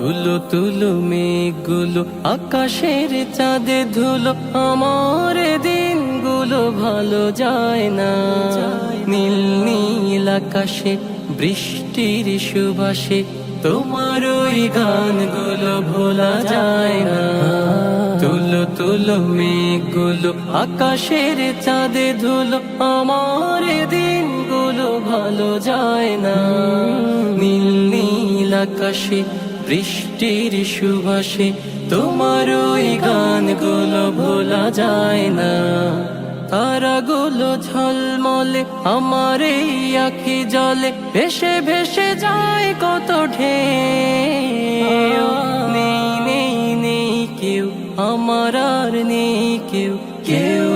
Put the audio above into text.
তুলো তুলো মেঘগুলো আকাশের চাঁদে ধুলো, আমার দিনগুলো ভালো যায় না। নীল নীল আকাশে বৃষ্টির সুবাসে তোমার ওই গানগুলো ভোলা যায় না। তুলো তুলো মেঘগুলো আকাশের চাঁদে ধুলো, আমার দিনগুলো ভালো যায় না। নীল নীল আকাশে বৃষ্টির সুবাসে তোমার ওই গানগুলো ভোলা যায় না। তারাগুলো ঝলমলে আমার এই আঁখি জলে ভেসে ভেসে যায় কত ঢেউ। নেই নেই নেই কেউ আমার আর নেই কেউ, কেউ